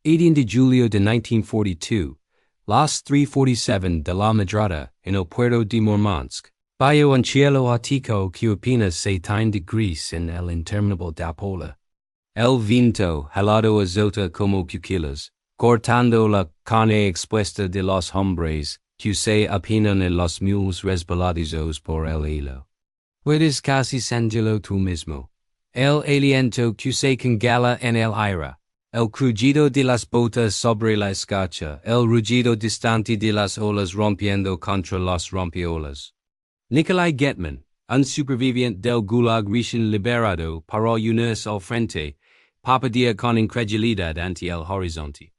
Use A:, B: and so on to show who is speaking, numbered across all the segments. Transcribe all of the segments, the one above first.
A: 18 de julio de 1942, las 3:47 de la madrada en el puerto de Murmansk. Bajo un cielo Ártico que apenas se tiene de gris en el interminable dapola. El viento helado azota como puquilas, cortando la carne expuesta de los hombres que se apenan en los mules resbaladizos por el hilo. Puedes casi sentirlo tú mismo. El aliento que se congela en el aire, el crujido de las botas sobre la escarcha, el rugido distante de las olas rompiendo contra los rompeolas. Nikolai Getman, un superviviente del Gulag recién liberado para unirse al Frente, papadía con incredulidad ante el horizonte.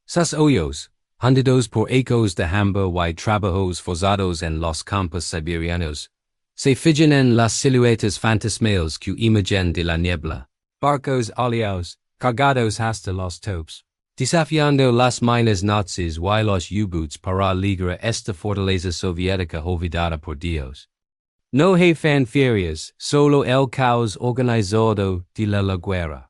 A: Sus ojos, hundidos por ecos de hambre y trabajos forzados en los campos siberianos, se fijan en las siluetas fantasmales que emergen de la niebla. Barcos aliados, cargados hasta los topes, desafiando las minas nazis y los U-boats para ligar esta fortaleza soviética olvidada por Dios. No hay fanfarrias, solo el caos organizado de la guerra.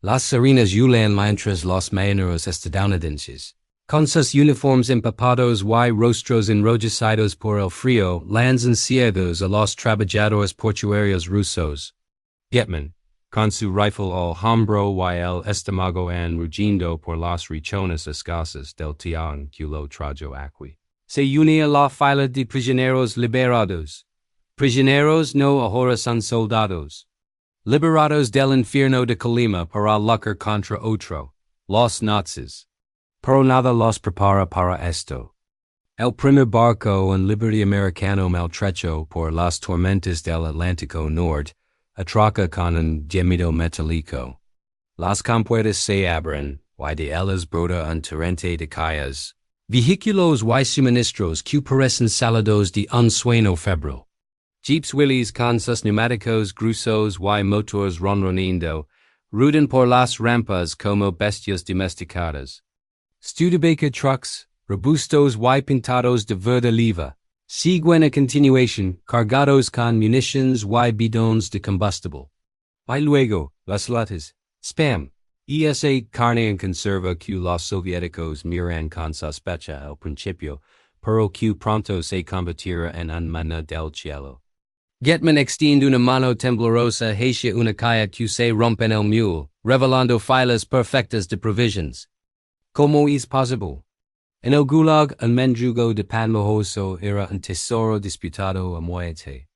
A: Las sirenas huyen mientras los marineros estadounidenses, con sus uniformes empapados y rostros enrojecidos por el frío, lanzan ciegos a los trabajadores portuarios rusos. Getman, con su rifle al hombro y el estómago rugiendo por las richones escasas del tian que lo trajo aquí, se une a la fila de prisioneros liberados. Prisioneros no ahora son soldados. Liberados del infierno de Colima para luchar contra otro, los nazis. Pero nada los prepara para esto. El primer barco en liberty americano maltrecho por las tormentas del Atlántico Norte atraca con un gemido metálico. Las compuertas se abren, y de ellas brota un torrente de calles. Vehículos y suministros que parecen salados de un sueño febril. Jeeps Willys con sus neumáticos gruesos y motores ronroneando, ruedan por las rampas como bestias domesticadas. Studebaker trucks, robustos y pintados de verde oliva, siguen a continuación, cargados con municiones y bidones de combustible. Y luego, las latas, spam, esa carne en conserva que los soviéticos miran con sospecha al principio, pero que pronto se convertirá en un maná del cielo. Getman extiende una mano temblorosa hacia una calle que se rompe en el mule, revelando filas perfectas de provisions. ¿Cómo es posible? En el Gulag, un mendrugo de pan mojoso era un tesoro disputado a muerte.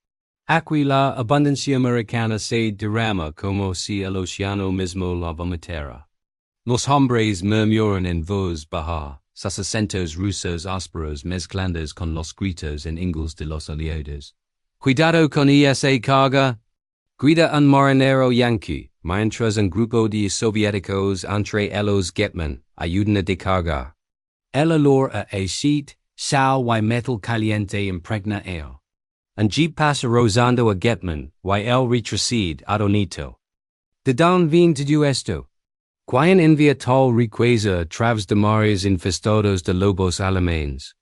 A: Aquí la abundancia americana se derrama como si el océano mismo la vomitara. Los hombres murmuran en voz baja, sus acentos rusos ásperos mezclándose con los gritos en inglés de los aliados. Cuidado con esa carga. Grita un marinero yankee, mientras un grupo de soviéticos entre ellos Getman ayudan a descargar. El olor a aceite, sal y metal caliente impregna él. Un jeep pasa rozando a Getman y él retrocede adonito. ¿De dónde viene todo esto? ¿Quién envía tal riqueza a través de mares infestados de lobos alemanes?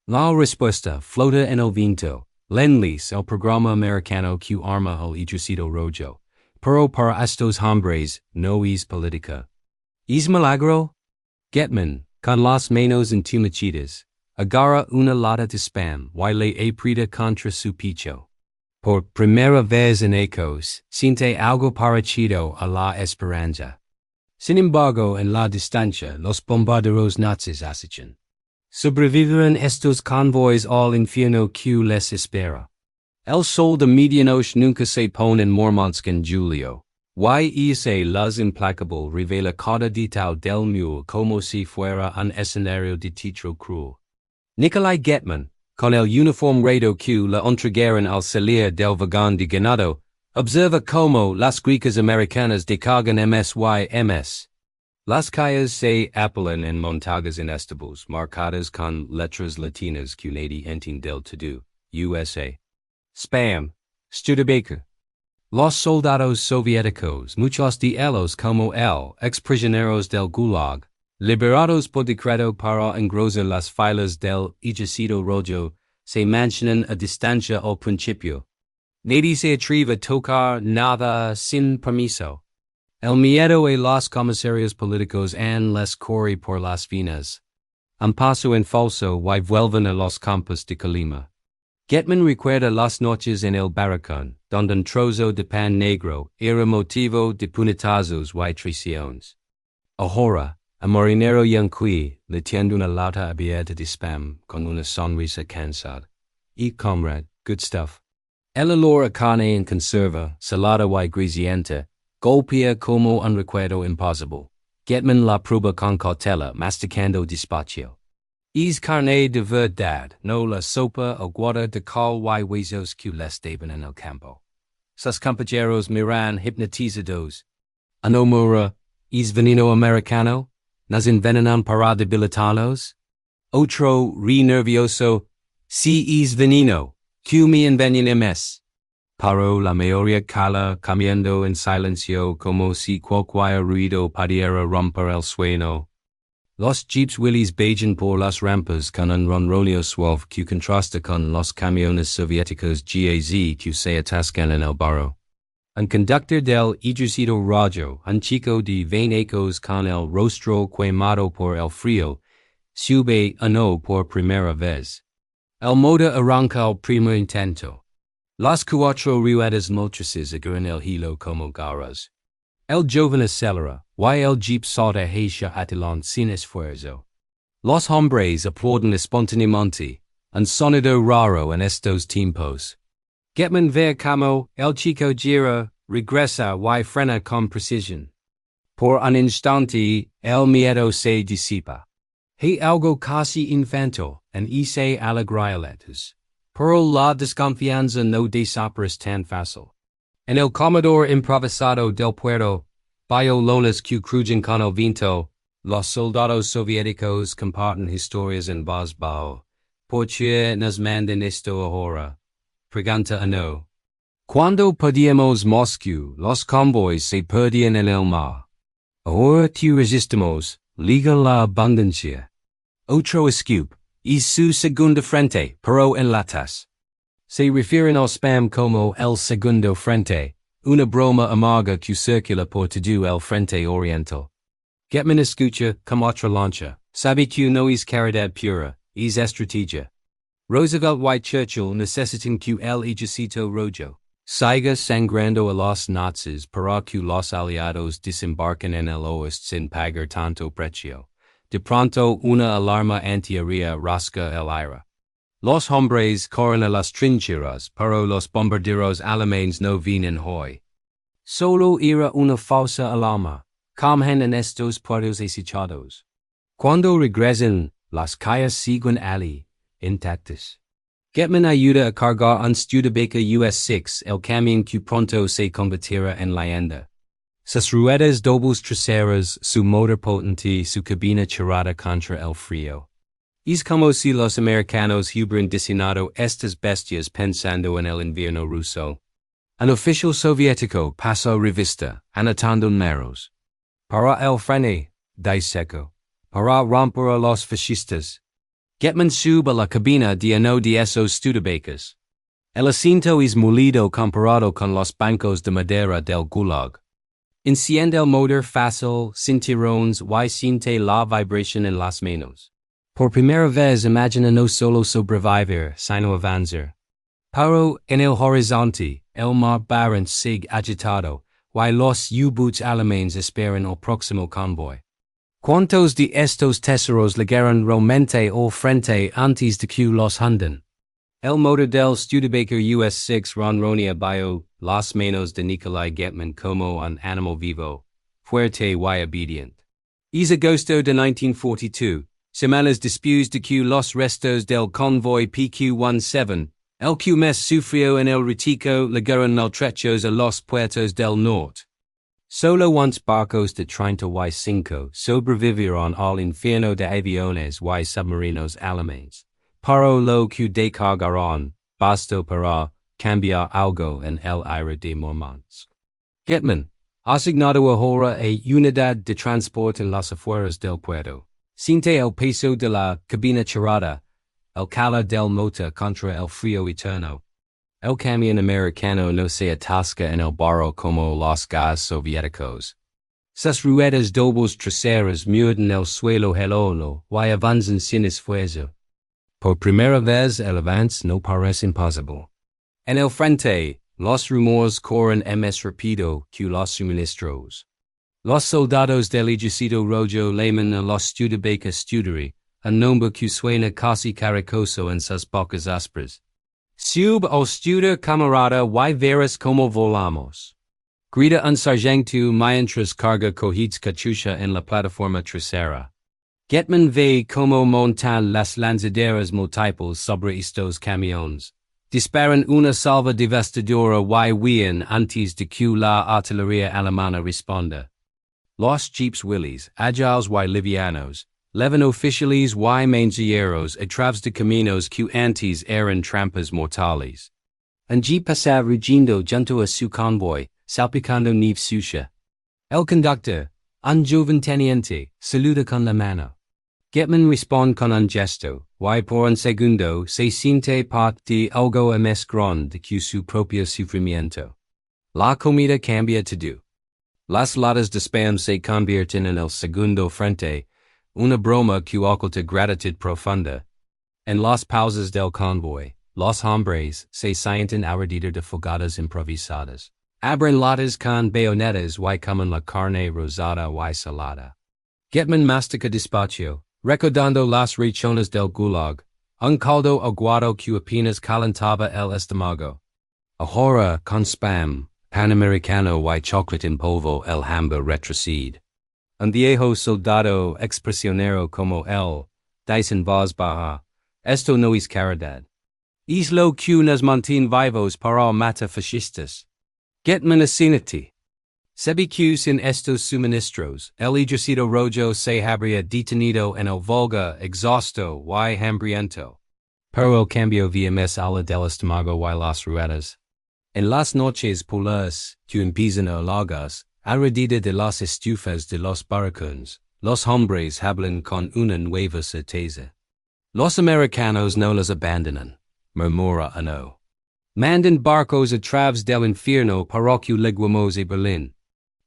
A: La respuesta flota en el viento. Lend-Lease, el programa americano que arma al Ejército Rojo. Pero para estos hombres, no es política. ¿Es milagro? Getman, con las manos entumecidas, agarra una lata de spam y le aprieta contra su pecho. Por primera vez en ecos, siente algo parecido a la esperanza. Sin embargo, en la distancia, los bombarderos nazis acechan. Sobrevivirán estos convoys al infierno que les espera. El sol de medianoche nunca se pone en Murmansk en julio. Y luz implacable revela cada detalle del mule como si fuera un escenario de teatro cruel. Nikolai Getman, con el uniforme redo que le entregaron al salir del vagón de ganado, observa como las grecas americanas descargan MS. Las calles se apelan en montañas inestables marcadas con letras latinas que nadie entiende del todo. USA. Spam. Studebaker. Los soldados soviéticos, muchos de ellos como él, ex-prisioneros del Gulag, liberados por decreto para engrosar las filas del Ejército Rojo, se mantienen a distancia al principio. Nadie se atreve a tocar nada sin permiso. El miedo a los comisarios políticos en les corre por las venas. Un paso en falso y vuelven a los campos de Colima. Getman recuerda las noches en el barracón, donde un trozo de pan negro era motivo de puñetazos y traiciones. Ahora, a marinero yanqui le tiende una lata abierta de spam con una sonrisa cansada. Y comrade, good stuff. El olor a carne en conserva, salada y grisienta, golpea como un recuerdo imposible. Getman la prueba con cautela, masticando despacio. Es carne de verdad, no la sopa o guarda de cal y huesos que les daban en el campo. Sus compañeros miran hipnotizados. Anomura, es veneno americano, nos envenenan para debilitarlos. Otro re nervioso, si es veneno, que me envenenemos. Pero la mayoría cala caminando en silencio como si cualquier ruido pudiera romper el sueño. Los jeeps Willys bajan por las rampas con un ronroneo suave que contrasta con los camiones soviéticos GAZ que se atascan en el barro. Un conductor del Ejército Rojo, un chico de 20 años con el rostro quemado por el frío, sube uno por primera vez. El motor arranca al primer intento. Las cuatro ruedas motrices agarran el hilo como garras. El joven acelera, y el jeep salta hacia adelante sin esfuerzo. Los hombres aplauden espontáneamente, un sonido raro en estos tiempos. Getman ve como el chico gira, regresa y frena con precisión. Por un instante, el miedo se disipa. Hay algo casi infantil en ese alegramientos, pero la desconfianza no desaparece tan fácil. En el comedor improvisado del puerto, bajo lonas que crujen con el viento, los soldados soviéticos comparten historias en voz baja. ¿Por qué nos mandan esto ahora? Pregunta uno. Cuando perdíamos Moscú, los convoys se perdían en el mar. Ahora que resistimos, liga la abundancia. Otro scoop, es su segundo frente, pero en latas. Se refieren al spam como el segundo frente, una broma amarga que circula por todo el frente oriental. Getman escucha como otra lancha, sabe que no es caridad pura, es estrategia. Roosevelt y Churchill necesitan que el Ejército Rojo siga sangrando a los nazis para que los aliados desembarquen en el oeste sin pagar tanto precio. De pronto una alarma antiaérea rasca el aire. Los hombres corren a las trincheras, pero los bombarderos alemanes no vienen hoy. Solo era una falsa alarma, como en estos puertos acechados. Cuando regresan, las calles siguen allí, intactas. Getman ayuda a cargar un Studebaker US-6, el camión que pronto se convertirá en leyenda. Sus ruedas dobles traseras, su motor potente, su cabina cerrada contra el frío. Es como si los americanos hubieran diseñado estas bestias pensando en el invierno ruso. Un oficial soviético pasó revista, anotando números. Para el frente, dice seco. Para romper a los fascistas. Getman sube a la cabina de uno de esos Studebakers. El asiento es molido comparado con los bancos de madera del Gulag. Enciende el motor fácil, cinturones y siente la vibración en las manos. Por primera vez imagina no solo sobrevivir, sino avanzar. Pero en el horizonte, el mar barren sigue agitado, y los U-boats alemanes esperan el próximo convoy. ¿Cuántos de estos tesoros llegaron realmente al frente antes de que los hundan? El motor del Studebaker US-6 ronronea bajo las manos de Nikolai Getman como un animal vivo, fuerte y obediente. Es agosto de 1942, semanas después de que los restos del convoy PQ-17, el que más sufrió en el Ártico llegaron maltrechos a los puertos del norte. Solo unos barcos de 35 sobrevivieron al infierno de aviones y submarinos alemanes. Pero lo que descargaron, bastó para cambiar algo en el aire de Murmansk. Getman, asignado ahora a unidad de transporte en las afueras del puerto, siente el peso de la cabina cerrada, el calor del motor contra el frío eterno. El camión americano no se atasca en el barro como los gas soviéticos. Sus ruedas dobles traseras muerden el suelo helolo, y avanzan sin esfuerzo. Por primera vez el avance no parece imposible. En el frente, los rumores corren más rápido que los suministros. Los soldados del Ejército Rojo llaman a los Studebaker Studery, un nombre que suena casi caricoso en sus bocas ásperas. Sub o Studer camarada y veras como volamos. Grita un sargento mientras carga cohids cachucha en la plataforma trasera. Getman ve como montan las lanzaderas múltiples sobre estos camiones. Disparan una salva devastadora y huyen antes de que la artillería alemana responda. Los jeeps Willys, agiles y livianos, levan oficiales y mensajeros a través de caminos que antes eran trampas mortales. Un jeep pasa rugiendo junto a su convoy, salpicando nieve sucia. El conductor, un joven teniente, saluda con la mano. Getman responde con un gesto, y por un segundo se siente parte de algo más grande que su propio sufrimiento. La comida cambia todo. Las latas de spam se convierten en el segundo frente, una broma que oculta gratitud profunda. En las pausas del convoy, los hombres se sienten ardidos de fogadas improvisadas. Abren latas con bayonetas y comen la carne rosada y salada. Getman mastica despacio, recordando las raciones del Gulag, un caldo aguado que apenas calentaba el estómago. Ahora con spam, pan americano y chocolate en polvo el hambre retrocede. Un viejo soldado expresionero como él, dice en voz baja, esto no es caridad. Es lo que nos mantiene vivos para matar fascistas. Getman asinati. Sabe que sin estos suministros, el Ejército Rojo se habría detenido en el Volga exhausto y hambriento. Pero el cambio vía mes a la del estómago y las ruedas. En las noches polares, que empiezan a alargarse, alrededor de las estufas de los barracones, los hombres hablan con una nueva certeza. Los americanos no los abandonan, murmura uno. Mandan barcos a través del infierno para que lleguemos a Berlín.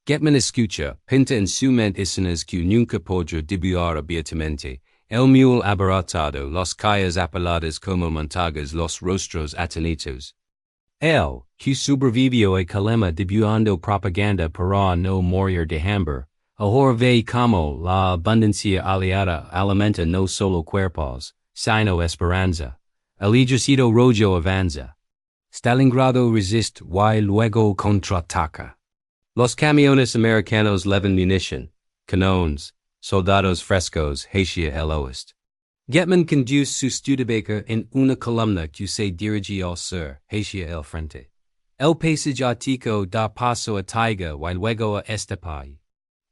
A: Getman escucha, pinta en su mente escenas que nunca podrá dibujar abiertamente, el mule abaratado, las calles apaladas como montagas, los rostros atenitos. Él, que sobrevivió a Calema dibujando propaganda para no morir de hambre, ahora ve como la abundancia aliada alimenta no solo cuerpos, sino esperanza. El Ejército Rojo avanza. Stalingrado resiste y luego contraataca. Los camiones americanos llevan munición, canones, soldados frescos hacia el oeste. Getman conduce su Studebaker en una columna que se dirige al sur, hacia el frente. El paisaje Ártico da paso a taiga y luego a estepa.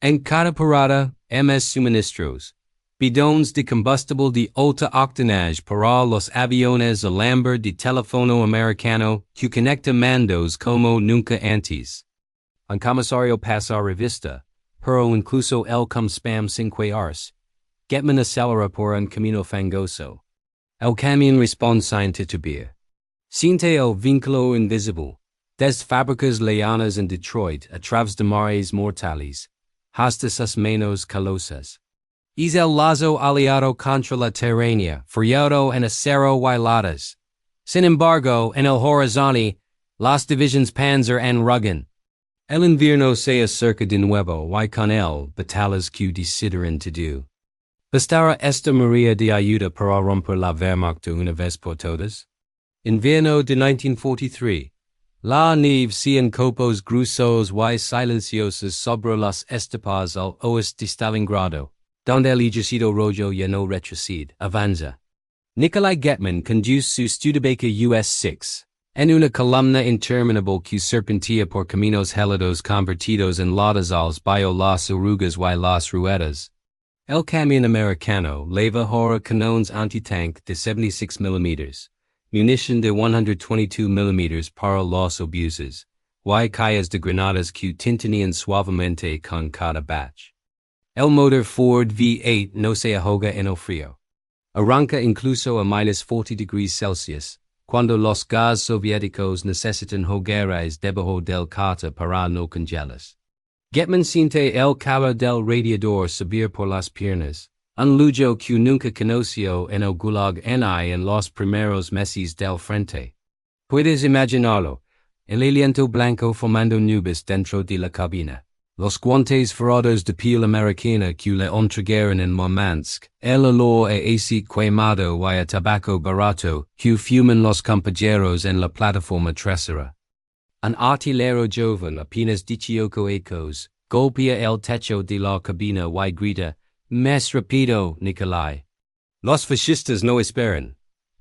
A: En cada parada, más suministros. Bidones de combustible de alta octanaje para los aviones, alambre de teléfono americano que conecta mandos como nunca antes. Un comisario pasa revista, pero incluso el com spam 5 horas. Getman acelera por un camino fangoso. El camión responde sin titubear. Siente el vínculo invisible. Desde fábricas leonas en Detroit a través de mares mortales, hasta sus manos calosas. Es el lazo aliado contra la tyrannia, feriado en acero y latas. Sin embargo, en el horizonte, las divisiones Panzer en Ruggen. El invierno se acerca de nuevo y con él, batallas que decidirán todo. ¿Bastará esta María de Ayuda para romper la Wehrmacht de una vez por todas? Invierno de 1943. La nieve se en copos gruesos y silenciosos sobre las estepas al oeste de Stalingrado, donde el Ejército Rojo ya no retrocede, avanza. Nikolai Getman conduce su Studebaker US-6, en una columna interminable que serpentea por caminos helados convertidos en lodazals bajo las orugas y las ruedas. El camión americano lleva ahora canones anti-tank de 76 mm, munición de 122 mm para los obuses, y calles de granadas que tintinean suavemente con cada batch. El motor Ford V8 no se ahoga en el frío. Arranca incluso a -40°C, cuando los gas soviéticos necesitan hogueras debajo del cárter para no congelarse. Getman siente el calor del radiador subir por las piernas. Un lujo que nunca conoció en el Gulag ni en los primeros meses del Frente. Puedes imaginarlo, el aliento blanco formando nubes dentro de la cabina. Los guantes forrados de piel americana que le entregaron en Murmansk, el olor a aceite quemado y a tabaco barato que fuman los compañeros en la plataforma trasera. Un artillero joven apenas 18 años, golpea el techo de la cabina y grita, "Más rápido, Nikolai." Los fascistas no esperan.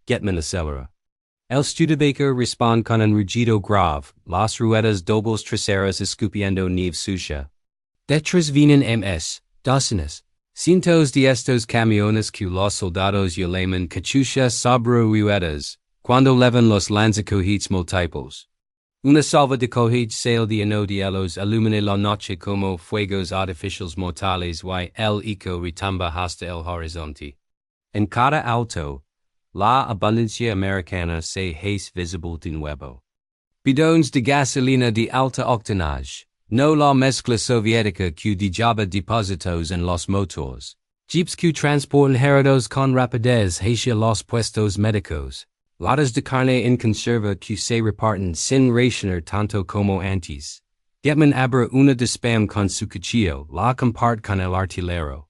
A: Getman acelera. El Studebaker responde con un rugido grave, las ruedas dobles traseras escupiendo nieve sucia. Detrás vienen docenas, cientos de estos camiones que los soldados llaman cachuchas sobre ruedas, cuando levan los lanzacohetes múltiples. Una salva de cohetes sale de uno de ellos ilumina la noche como fuegos artificiales mortales y el eco retumba hasta el horizonte. En cada alto, la abundancia americana se hace visible de nuevo. Bidones de gasolina de alta octanaje, no la mezcla soviética que dejaba depósitos en los motores. Jeeps que transportan heridos con rapidez hacia los puestos médicos. Latas de carne en conserva que se reparten sin racionar tanto como antes. Getman abre una de Spam con su cuchillo, la comparte con el artillero.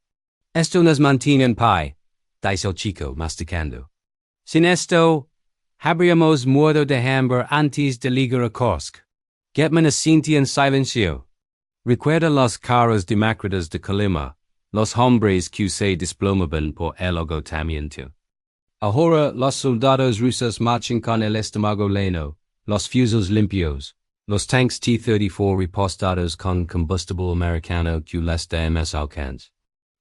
A: Esto nos mantiene en pie, dice el chico masticando. Sin esto, habríamos muerto de hambre antes de llegar a Kursk. Getman asiente en silencio. Recuerda los caras demócratas de Colima, los hombres que se desplomaban por el agotamiento. Ahora los soldados rusos marchan con el estómago lleno, los fusiles limpios, los tanks T-34 repostados con combustible americano que les da más alcance.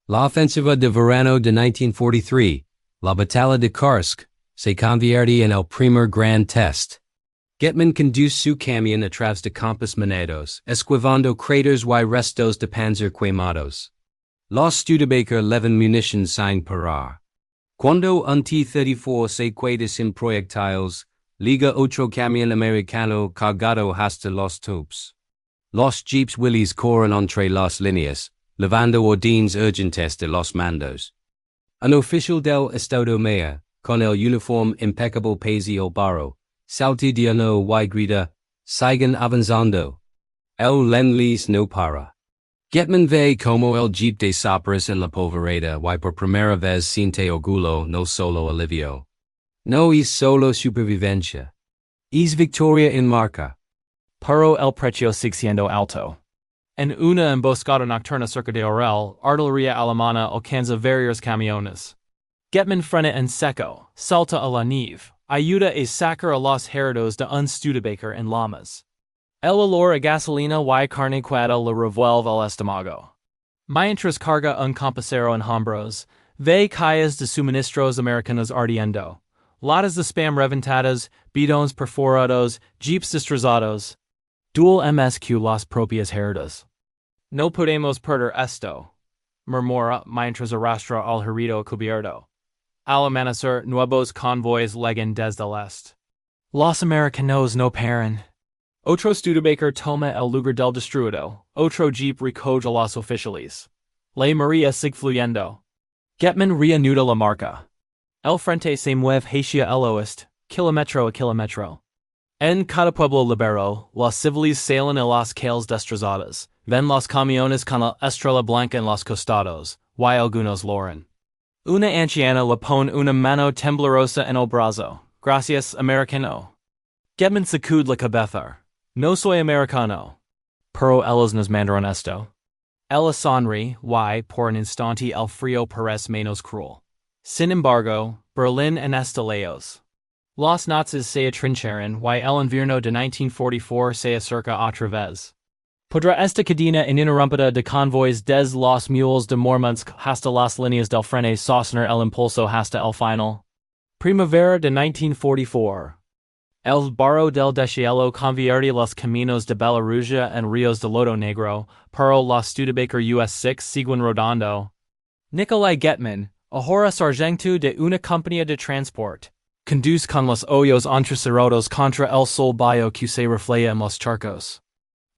A: La ofensiva de verano de 1943, la batalla de Kursk, se convierte en el primer gran test. Getman conduce su camión a través de campos minados, esquivando cráteres y restos de panzer quemados. Los Studebaker llevan munitions sin parar. Cuando un T-34 se queda sin proyectiles, liga otro camión americano cargado hasta los topes. Los jeeps Willys corren entre las líneas, levando órdenes urgentes de los mandos. Un oficial del Estado Mayor, con el uniforme impecable pese el barro, salta de uno y grita, "Sigan avanzando." El Lend-Lease no para. Getman ve como el jeep desaparece en la polvareda y por primera vez siente orgullo, no solo alivio. No es solo supervivencia. Es victoria en marcha.
B: Pero el precio sigue siendo alto. En una emboscada nocturna cerca de Orel, artillería alemana alcanza varios camiones. Getman frena en seco, salta a la nieve, ayuda a sacar a los heridos de un Studebaker en llamas. El olor a gasolina y carne quemada le revuelve el estómago. Mientras carga un compañero en hombros, ve calles de suministros americanos ardiendo. Latas de Spam reventadas, bidones perforados, jeeps destrozados. Dual MSQ las propias heridas. No podemos perder esto, murmura mientras arrastra al herido cubierto. Al amanecer, nuevos convoys llegan desde el este. Los americanos no paran. Otro Studebaker toma el lugar del destruido, otro jeep recoge a los oficiales. La María sigue fluyendo. Getman reanuda la marcha. El Frente se mueve hacia el oeste, kilómetro a kilómetro. En cada pueblo libero, los civiles salen a las calles destrozadas, ven los camiones con la estrella blanca en los costados, y algunos loran. Una anciana le pone una mano temblorosa en el brazo. Gracias, americano. Getman sacude la cabeza. No soy americano. Pero ellos nos mandaron esto. Ella sonríe, y por un instante el frío parece menos cruel. Sin embargo, Berlín en está lejos. Los nazis se atrincheran y el invierno de 1944 se acerca otra vez. Podrá esta cadena ininterrumpida de convoys desde los mules de Murmansk hasta las líneas del Frente sostener el impulso hasta el final. Primavera de 1944. El barro del deshielo convierte los caminos de Bielorrusia en ríos de lodo negro, pero los Studebaker US-6 siguen rodando. Nikolai Getman, ahora sargento de una compañía de transport, conduce con los ojos entrecerrados contra el sol bayo que se refleja en los charcos.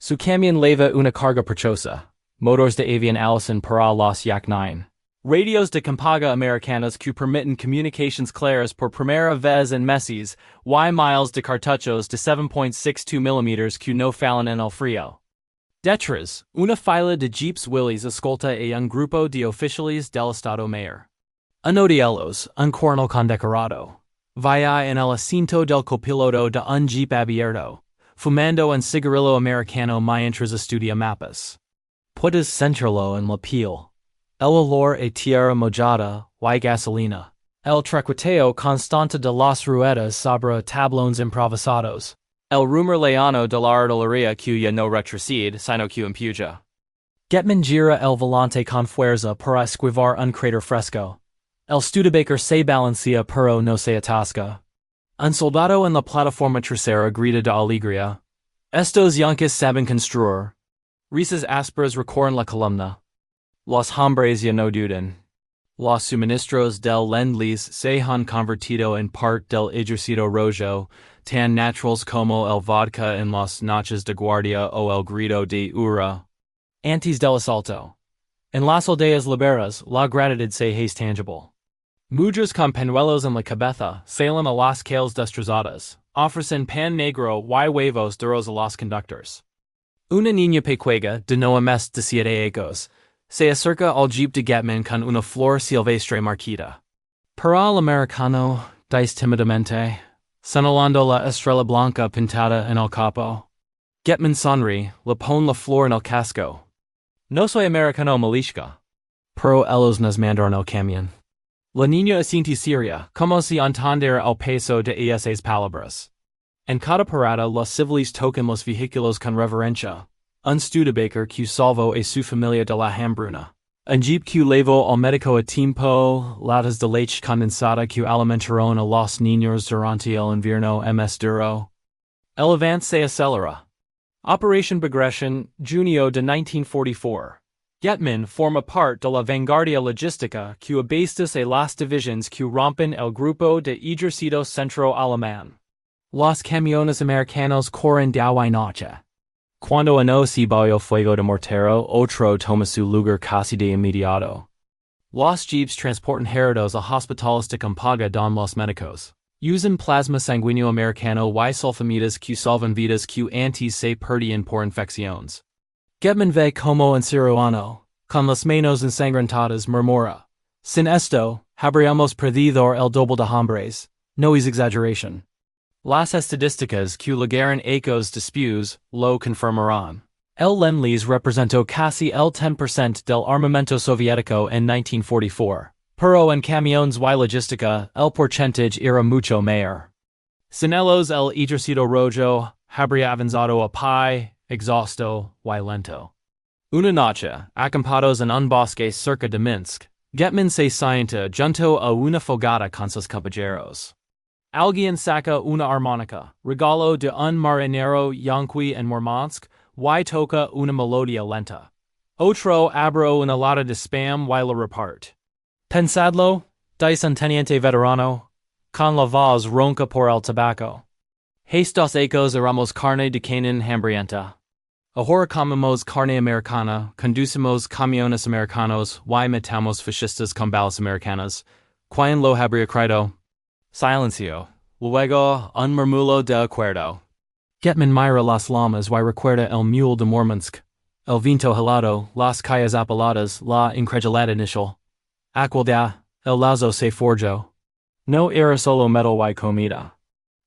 B: Su camión leva una carga perchosa. Motors de avión Allison para los Yak 9. Radios de campaga americanas que permiten comunications claras por primera vez en meses, y miles de cartuchos de 7.62 mm que no fallan en el frío. Detrás, una fila de jeeps Willys escolta a un grupo de oficiales del Estado Mayor. Anodielos, un coronel condecorado. Vaya en el asiento del copiloto de un jeep abierto, fumando un cigarrillo americano mientras estudia mapas. Puedes sentirlo en la piel. El olor a tierra mojada, y gasolina. El traqueteo constante de las ruedas sobre tablones improvisados. El rumor leano de la artillería que ya no retrocede, sino que empuja. Getman gira el volante con fuerza para esquivar un cráter fresco. El Studebaker se balancea pero no se atasca. Un soldado en la plataforma trasera grita de alegría. Estos yankees saben construir. Risas ásperas recorren la columna. Los hombres ya no dudan. Los suministros del Lend-Lease se han convertido en parte del Ejército Rojo, tan naturales como el vodka en las noches de guardia o el grito de hurra. Antes del asalto. En las aldeas liberas, la gratitud se hace tangible. Mujeres con pañuelos en la cabeza salen a las calles destrozadas, ofrecen pan negro y huevos duros a los conductores. Una niña pequeña de no más de 7 años se acerca al jeep de Getman con una flor silvestre marquita. Para el americano, dice tímidamente, señalando la estrella blanca pintada en el capo. Getman sonríe, le pone la flor en el casco. No soy americano malishka. Pero ellos nos mandaron el camión. La niña asiente seria, como si entender el peso de esas palabras. En cada parada los civiles tocan los vehículos con reverencia. Un Studebaker que salvó a su familia de la hambruna. Un jeep que llevó al médico a tiempo, latas de leche condensada que alimentaron a los niños durante el invierno más duro. El avance se acelera. Operation Bagration, junio de 1944. Getman forma parte de la vanguardia logística que abastes a las divisiones que rompen el grupo de Ejército Centro Alemán. Los camiones americanos corren día y noche. Cuando uno se bajo fuego de mortero, otro toma su lugar casi de inmediato. Los jeeps transportan heridos a hospitales de campaña don los médicos. Usan plasma sanguíneo americano y sulfamidas que salvan vidas que antes se perdían por infecciones. Getman ve como un cirujano, con las manos ensangrentadas, murmura. Sin esto, habríamos perdido el doble de hombres. No es exageración. Las estadísticas que llegaron ecos después lo confirmarán. El Lend-Lease representó casi el 10% del armamento soviético en 1944, pero en camiones y logística el porcentaje era mucho mayor. Sin ellos el Ejército Rojo habría avanzado a pie, exhausto y lento. Una noche, acampados en un bosque cerca de Minsk, Getman se sienta junto a una fogata con sus compañeros. Alguien saca una armónica, regalo de un marinero yanqui en Murmansk, y toca una melodía lenta. Otro abre una lata de spam y la repart. Pensadlo, dice un teniente veterano, con la voz ronca por el tabaco. Estos ecos éramos carne de cañón hambrienta. Ahora comemos carne americana, conducimos camiones americanos y matamos fascistas con balas americanas. ¿Quién lo habría creído? Silencio. Luego, un murmullo de acuerdo. Getman mira las llamas y recuerda el mule de Murmansk. El viento helado, las calles apeladas, la incredulidad inicial. Aquilda, el lazo se forjó. No era solo metal y comida.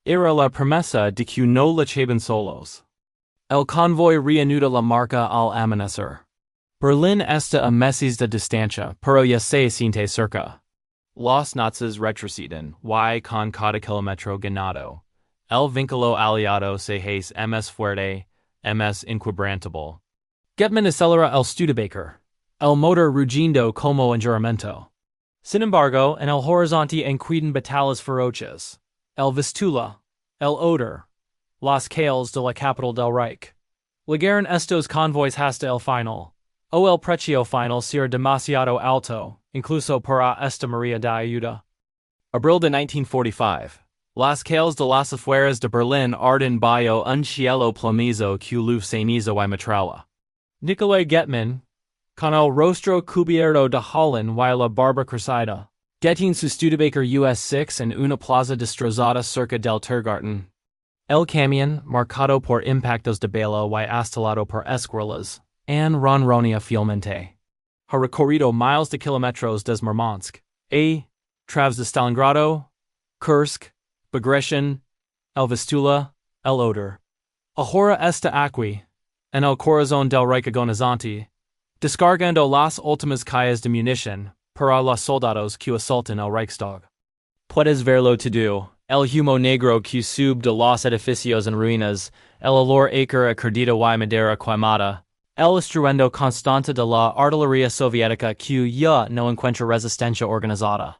B: Era la promesa de que no le echaban solos. El convoy reanuda la marcha al amanecer. Berlín está a meses de distancia, pero ya se siente cerca. Los nazis retroceden, y con cada kilómetro ganado. El vínculo aliado se hace más fuerte, más inquebrantable. Getman acelera el Studebaker. El motor rugiendo como en juramento. Sin embargo, en el horizonte encuentran batallas feroces. El Vistula. El Oder. Las calles de la capital del Reich. Llegaron estos convoys hasta el final. O el precio final será demasiado alto, incluso para esta María de Ayuda. Abril de 1945. Las Calles de las Afueras de Berlín arden bajo un cielo plomizo que luz cenizo y metralla. Nikolai Getman, con el rostro cubierto de Holland y la barba crecida, getting su Studebaker US6 en una plaza destrozada cerca del Tiergarten. El camión, marcado por impactos de bala y astelado por escuelas, and ronronea fielmente. Ha recorrido miles de kilómetros desde Murmansk, través de Stalingrado, Kursk, Bagration, el Vistula, el Oder. Ahora está aquí, en el corazón del Reich agonizante, descargando las últimas calles de munición para los soldados que asaltan el Reichstag. Puedes verlo todo, el humo negro que sube de los edificios en ruinas, el olor acre a cerdito y madera quemada, el estruendo constante de la artillería soviética que ya no encuentra resistencia organizada.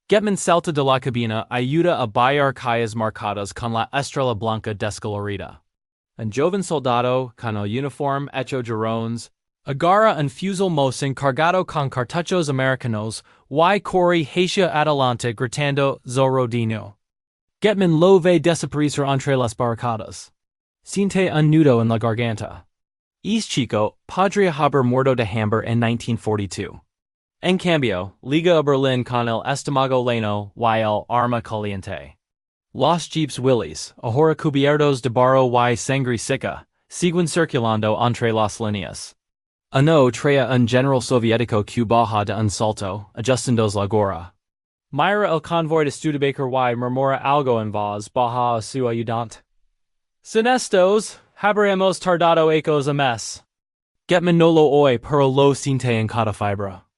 B: Getman salta de la cabina ayuda a bailar calles marcadas con la estrella blanca descolorida. Un joven soldado con el uniforme hecho girones agarra un fusil Mosin cargado con cartuchos americanos y corre hacia adelante gritando Zorodino. Getman lo ve desaparecer entre las barricadas. Siente un nudo en la garganta. Es chico, podría haber muerto de hambre en 1942. En cambio, Liga a Berlín con el estómago lleno y el arma caliente. Los jeeps Willys, ahora cubiertos de barro y sangre seca, siguen circulando entre las líneas. Uno trae un general soviético que baja de un salto, ajustando la gorra. Mira el convoy de Studebaker y murmura algo en voz baja a su ayudante. Sin estos, habremos tardado ecos a mes. Getman no lo oye pero lo siente en cada fibra.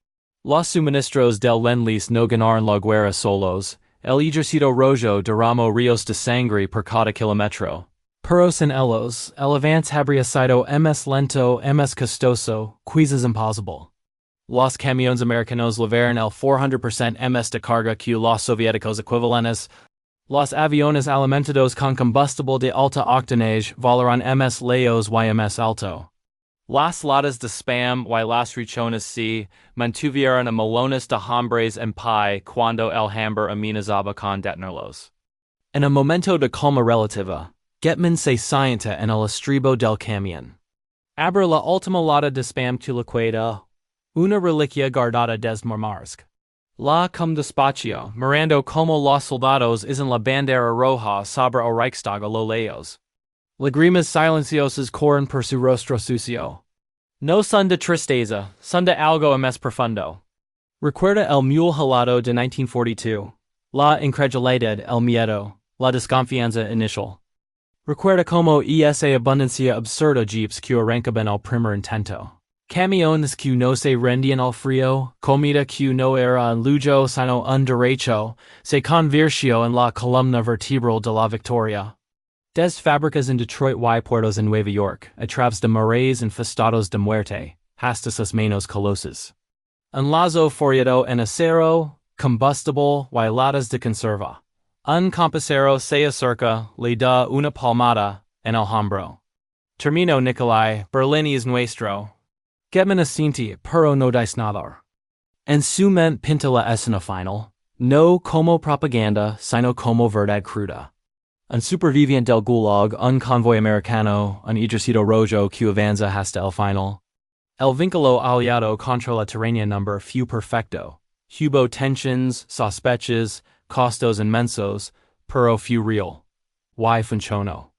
B: Los suministros del Lend-Lease no ganaron la guerra solos, el Ejército Rojo derramó ríos de sangre por cada kilómetro. Pero sin ellos, el avance habría sido más lento, más costoso, quizás imposible. Los camiones americanos liberaron el 400% más de carga que los soviéticos equivalentes. Los aviones alimentados con combustible de alta octanaje volaron más lejos y más alto. Las latas de spam y las richones se mantuvieron a melones de hambres en pie cuando el hambre amenazaba con detenerlos. En un momento de calma relativa, Getman se sienta en el estribo del camión. Abre la última lata de spam que le queda, una reliquia guardada desde Murmansk. La cum despacio, mirando como los soldados izan la bandera roja sobre el Reichstag a lo lejos. Lágrimas silenciosas corren por su rostro sucio. No son de tristeza, son de algo más profundo. Recuerda el mule helado de 1942. La incredulidad, el miedo, la desconfianza inicial. Recuerda como esa abundancia absurda jeeps que arrancaban al primer intento. Camiones que no se rendían al frío, comida que no era un lujo sino un derecho, se convirtió en la columna vertebral de la victoria. Des fábricas en Detroit y puertos en Nueva York, a través de mares infestados de muerte, hasta sus manos colosas. Un lazo forrado en acero, combustible y latas de conserva. Un compasero se acerca, le da una palmada en el hombro. Termino Nikolai, Berlín es nuestro. Getman asiente, pero no dice nada. En su mente pinta la escena final, no como propaganda, sino como verdad cruda. Un superviviente del Gulag, un convoy americano, un Ejército Rojo que avanza hasta el final. El vínculo aliado contra la tiranía number few perfecto. Hubo tensions, sospechas, costos inmensos, pero few real. Y funcionó.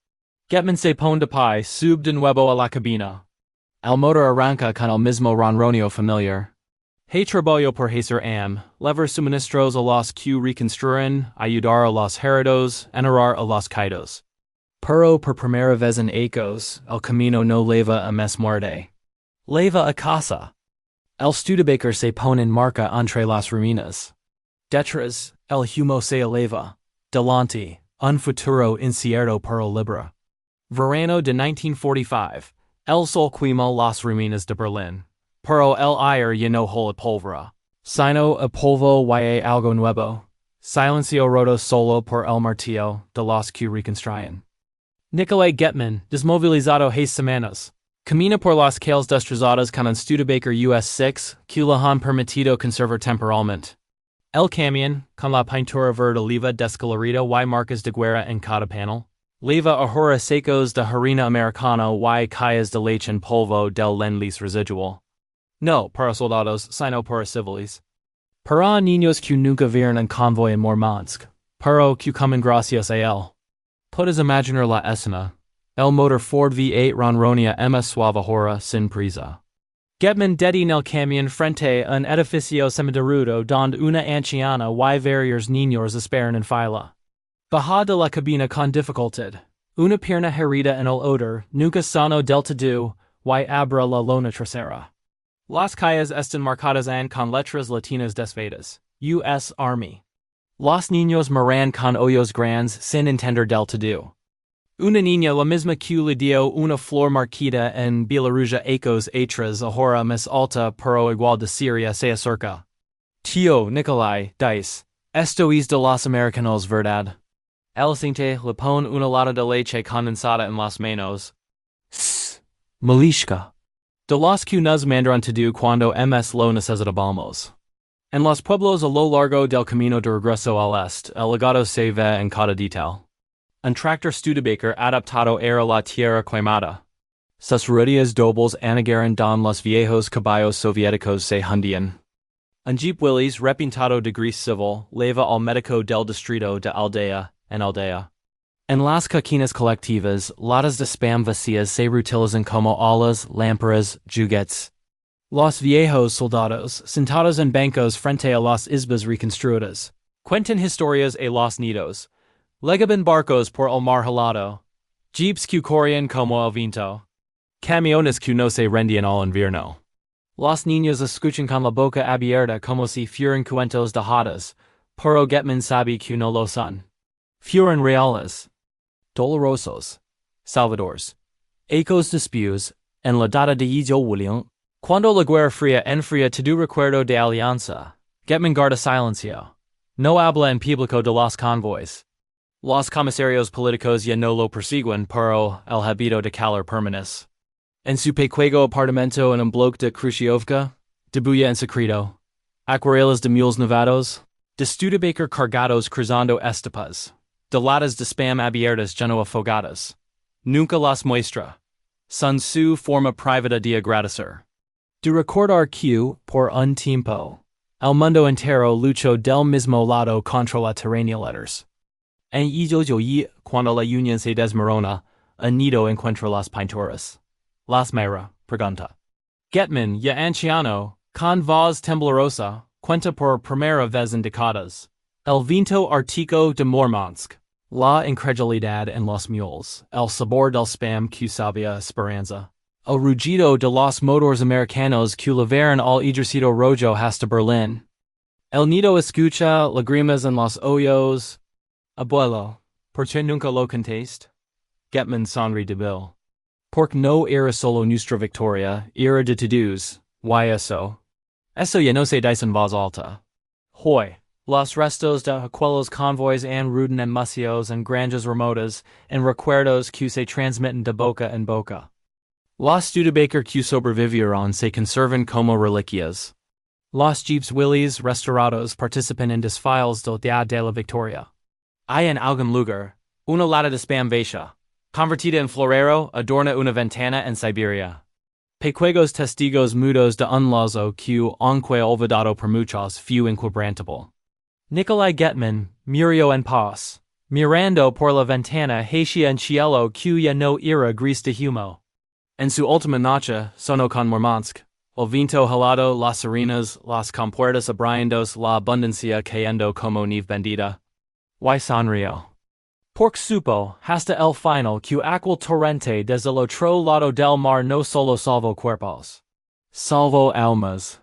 B: Getman se pone de pie, sube de nuevo a la cabina. El motor arranca con el mismo ronroneo familiar. Hey traballo por hacer lever suministros a los que reconstruyen, ayudar a los heridos, enerar a los caídos. Pero por primera vez en ecos, el camino no leva a más muerte. Leva a casa. El Studebaker se pone en marcha entre las ruinas. Detrás, el humo se eleva. Delante, un futuro incierto pero libre. Verano de 1945. El sol quema las ruinas de Berlín. Pero el aire llenó la pólvora. Sino a polvo y algo nuevo. Silencio roto solo por el martillo de los que reconstruyen. Nikolai Getman, desmovilizado hace semanas. Camina por las calles destrozadas con un Studebaker US6 que le han permitido conservar temporalmente. El camión, con la pintura verde oliva descolorida y marcas de guerra en cada panel. Leva ahora secos de harina americana y calles de leche en polvo del Lend-Lease residual. No para soldados, sino para civiles. Para niños que nunca vieron un convoy en Murmansk, pero que comen gracias a él. Puedes imaginar la escena. El motor Ford V8 ronronea Emma suave ahora sin prisa. Getman dedi nel camión frente a un edificio semiderruido donde una anciana y varios niños esperan en fila. Baja de la cabina con dificultad. Una pierna herida en el odor, nunca sano del todo, y abra la lona trasera. Las calles están marcadas con letras latinas desveladas. U.S. Army. Los niños miran con ojos grandes sin entender del todo. Una niña la misma que le dio una flor marquita en Bielorrusia ecos atrás ahora más alta pero igual de Siria se acerca. Tío Nikolai, dice, esto es de los americanos, verdad? El cinta le pone una lata de leche condensada en las manos. Malishka. De los que nos mandaron todo cuando ms lo necesitamos. En los pueblos a lo largo del camino de regreso al este, el legado se ve en cada detalle. Un tractor Studebaker adaptado era la tierra quemada. Sus ruedas dobles anigaron don los viejos caballos soviéticos se hundían. Un jeep Willys repintado de gris civil leva al médico del distrito de aldea en aldea. En las caquinas colectivas, latas de spam vacías se reutilizan como alas, lámparas, juguetes. Los viejos soldados, sentados en bancos frente a las isbas reconstruidas, cuentan historias a los nidos. Legaban barcos por el mar helado. Jeeps que corrían como el viento. Camiones que no se rendían al invierno. Los niños escuchan con la boca abierta como si fueran cuentos de hadas, pero Getman sabe que no lo son. Fueron reales. Dolorosos. Salvadores. Ecos después, en la data de William. Cuando la guerra fría enfría todo recuerdo de alianza, Getman guarda silencio. No habla en público de los convoys. Los comisarios políticos ya no lo persiguen, pero el habito de calor permanece. En su pequeño apartamento en un bloque de Khrushchevka, debulla en secreto. Acuarelas de mules nevados, de Studebaker cargados cruzando estepas, de latas de spam abiertas lleno afogadas. Nunca las muestra. Son su forma privada de agradecer. De recordar que, por un tiempo, el mundo entero luchó del mismo lado contra la tiranía letters. En 1991, cuando la Unión se desmorona, un nido encuentra las pinturas. Las mira, pregunta. Getman, ya anciano, con voz temblorosa, cuenta por primera vez en décadas. El viento ártico de Murmansk. La incredulidad en los mules. El sabor del spam que sabía esperanza. El rugido de los motores americanos que llevaron al Ejército Rojo hasta Berlín. El nido escucha lágrimas en los ojos. Abuelo, ¿por qué nunca lo contaste? Getman sonríe débil. Porque no era solo nuestra victoria, era de todos, y eso. Eso ya no se dice en voz alta. Hoy, los restos de aquellos convoys han ruden en museos en granjas remotas, en recuerdos que se transmiten de boca en boca. Los Studebaker que sobrevivieron se conservan como reliquias. Los jeeps Willys restaurados participan en desfiles del Día de la Victoria. Hay en algún lugar, una lata de spam vieja, convertida en florero, adorna una ventana en Siberia. Pequeños testigos mudos de un lazo que, aunque olvidado por muchos, fue inquebrantable. Nikolai Getman murió en paz, mirando por la ventana hacia un cielo que ya no era gris de humo. En su última noche, sonó con Murmansk, el viento helado, las sirenas, las compuertas abriéndose, la abundancia cayendo como nieve bendita. Y sonrió. Porque supo, hasta el final, que aquel torrente desde el otro lado del mar no solo salvó cuerpos. Salvó almas.